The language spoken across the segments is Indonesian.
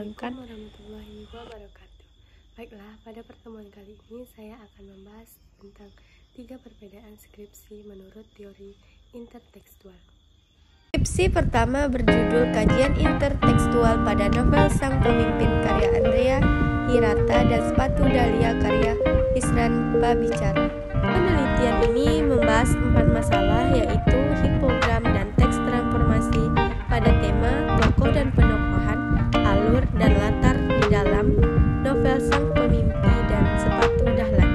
Assalamualaikum warahmatullahi wabarakatuh. Baiklah, pada pertemuan kali ini saya akan membahas tentang 3 perbedaan skripsi menurut teori intertekstual. Skripsi pertama berjudul Kajian Intertekstual pada Novel Sang Pemimpin karya Andrea Hirata dan Sepatu Dahlia karya Isran Pabicara. Penelitian ini membahas 4 masalah, yaitu hipogram dan teks transformasi pada tema, tokoh dan penokohan, alur dan latar di dalam novel Sang Pemimpi dan Sepatu Dahlan.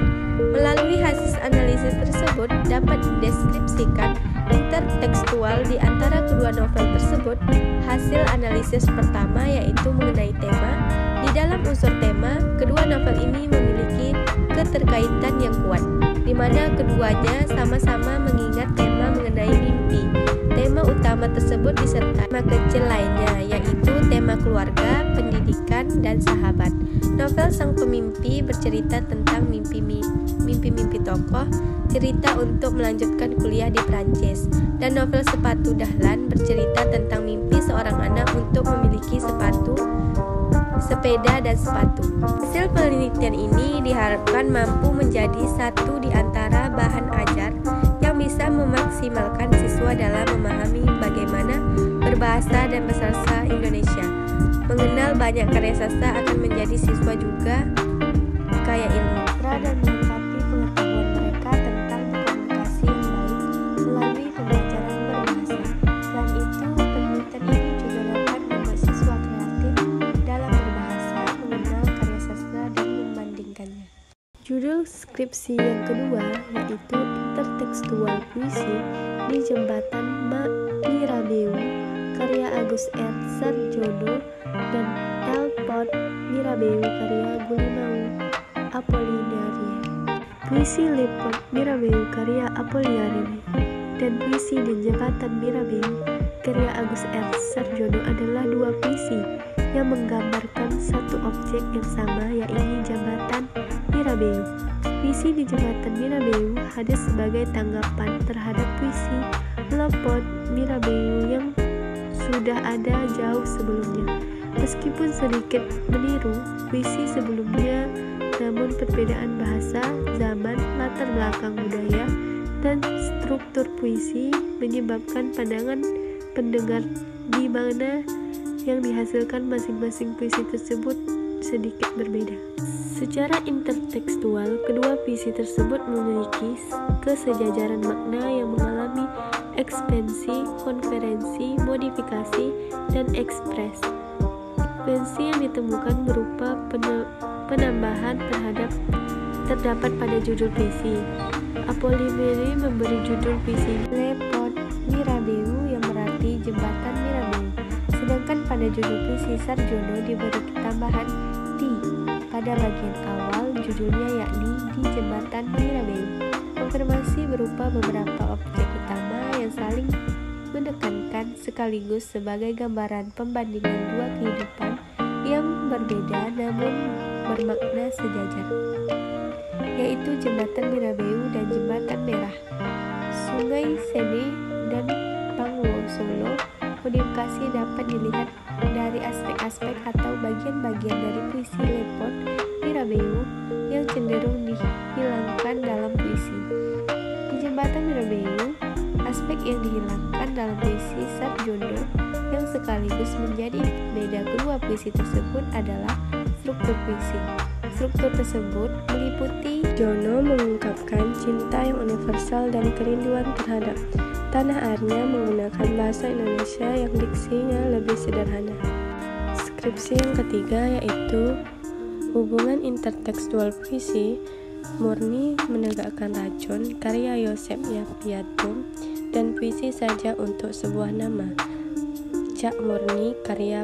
Melalui hasil analisis tersebut dapat dideskripsikan intertekstual di antara kedua novel tersebut. Hasil analisis pertama yaitu mengenai tema. Di dalam unsur tema, kedua novel ini memiliki keterkaitan yang kuat, di mana keduanya sama-sama mengingat tema mengenai mimpi. Tema utama tersebut disertai tema kecil lainnya, yaitu tema keluarga, pendidikan, dan sahabat. Novel Sang Pemimpi bercerita tentang mimpi-mimpi tokoh, cerita untuk melanjutkan kuliah di Prancis. Dan novel Sepatu Dahlan bercerita tentang mimpi seorang anak untuk memiliki sepeda dan sepatu. Hasil penelitian ini diharapkan mampu menjadi satu di antara bahan ajar yang bisa memaksimalkan siswa dalam memahami bagaimana berbahasa dan bersastra Indonesia. Mengenal banyak karya sastra akan menjadi siswa juga kaya ilmu dan melengkapi pengetahuan mereka tentang komunikasi yang baik melalui pembelajaran berbahasa. Selain itu, penelitian ini juga dapat membuat siswa kreatif dalam berbahasa, mengenal karya sastra dan membandingkannya. Judul skripsi yang kedua yaitu Intertekstual Puisi di Jembatan Mirabeau karya Agus R. Sarjono dan L. Pot Mirabeau karya Gulimau Apollinaire. Puisi Le Pot Mirabeau karya Apollinaire dan puisi di Jembatan Mirabeau karya Agus R. Sarjono adalah dua puisi yang menggambarkan satu objek yang sama, yaitu Jembatan Mirabeau. Puisi di Jembatan Mirabeau hadir sebagai tanggapan terhadap puisi Le Pot Mirabeau yang sudah ada jauh sebelumnya. Meskipun sedikit meniru puisi sebelumnya, namun perbedaan bahasa, zaman, latar belakang budaya, dan struktur puisi menyebabkan pandangan pendengar di mana yang dihasilkan masing-masing puisi tersebut sedikit berbeda. Secara intertekstual, kedua puisi tersebut memiliki kesejajaran makna yang mengalami ekspansi, konferensi, modifikasi, dan ekspres. Ekspansi yang ditemukan berupa penambahan terdapat pada judul puisi. Apollinaire memberi judul puisi Le Pot Mirabeau yang berarti Jembatan Mirabeau, sedangkan pada judul puisi Sarjono diberi tambahan di pada bagian awal judulnya, yakni di Jembatan Mirabeau. Konfirmasi berupa beberapa objek utama yang saling menekankan sekaligus sebagai gambaran pembandingan dua kehidupan yang berbeda namun bermakna sejajar, yaitu Jembatan Mirabeau dan Jembatan Merah, Sungai Sene dan Pangwo Solo. Modifikasi dapat dilihat dari aspek-aspek atau bagian-bagian dari puisi Le Pot Mirabeau yang cenderung dihilangkan dalam puisi di Jembatan Mirabeau. Aspek yang dihilangkan dalam puisi Sarjono yang sekaligus menjadi beda kedua puisi tersebut adalah struktur puisi. Struktur tersebut meliputi Jono mengungkapkan cinta yang universal dan kerinduan terhadap tanah airnya menggunakan bahasa Indonesia yang diksinya lebih sederhana. Skripsi yang ketiga yaitu hubungan intertekstual puisi Murni Menegakkan Racun karya Yosef Yapiatum dan puisi Saja Untuk Sebuah Nama Cak Murni karya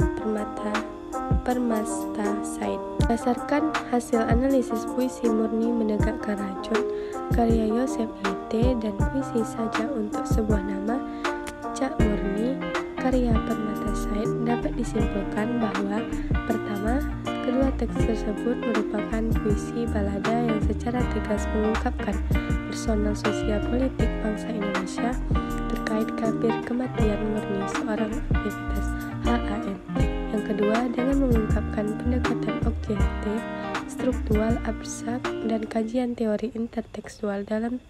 Permasta Said. Berdasarkan hasil analisis puisi Murni Menegakkan Racun karya Yosef YT dan puisi Saja Untuk Sebuah Nama Cak Murni karya Permata Said, dapat disimpulkan bahwa pertama, kedua teks tersebut merupakan puisi balada yang secara tegas mengungkapkan personal sosial politik bangsa Indonesia terkait kabir kematian Murni, seorang aktivitas HAM. Yang kedua, dengan mengungkapkan pendekatan objektif, struktural, abstrak, dan kajian teori intertekstual dalam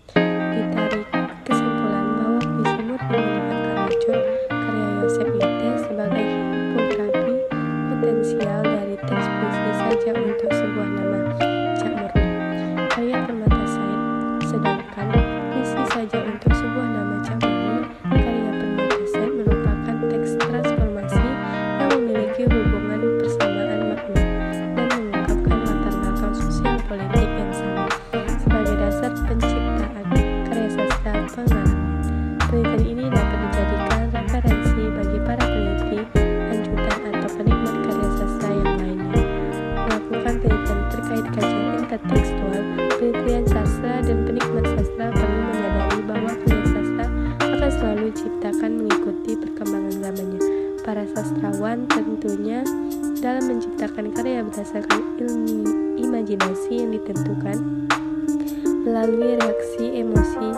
ditarik kesimpulan bahwa puisi murni melibatkan wujud karya Yosef Lite sebagai hipografi potensial dari teks puisi saja untuk sebuah nama Cak Murni, karya Permata Said, sedangkan puisi saja untuk sebuah nama Cak Murni, karya Permata Said merupakan teks transformasi yang memiliki hubungan persamaan makna dan mengungkapkan latar belakang sosial politik yang sama sebagai dasar penciptaan karya sastra pengalaman. Penelitian ini dapat dijadikan referensi bagi para peneliti lanjutan atau penikmat karya sastra yang lainnya. Melakukan penelitian terkait kajian intertekstual, penelitian sastra dan penikmat sastra perlu menyadari bahwa karya sastra akan selalu diciptakan mengikuti perkembangan zamannya. Para sastrawan tentunya dalam menciptakan karya berdasarkan imajinasi yang ditentukan melalui reaksi emosi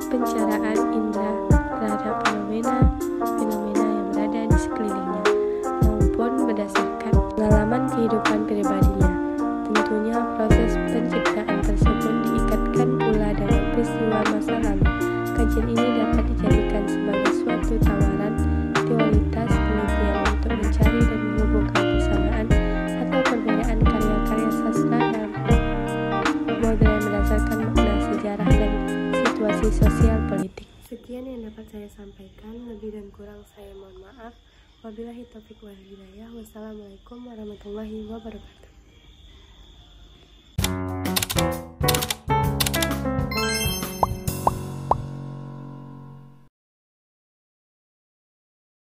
pencaraan indera terhadap fenomena yang berada di sekelilingnya maupun berdasarkan pengalaman kehidupan pribadinya. Tentunya proses penciptaan tersebut diikatkan pula dengan peristiwa masa lalu. Kajian ini dapat dijadikan sebagai suatu tawaran teoritas penelitian untuk mencari dan menghubungkan persamaan atau perbedaan karya-karya sastra dalam model berdasarkan makna sejarah dan situasi sosial politik. Sekian yang dapat saya sampaikan, lebih dan kurang saya mohon maaf. Wabillahi taufiq wal hidayah. Wassalamualaikum warahmatullahi wabarakatuh.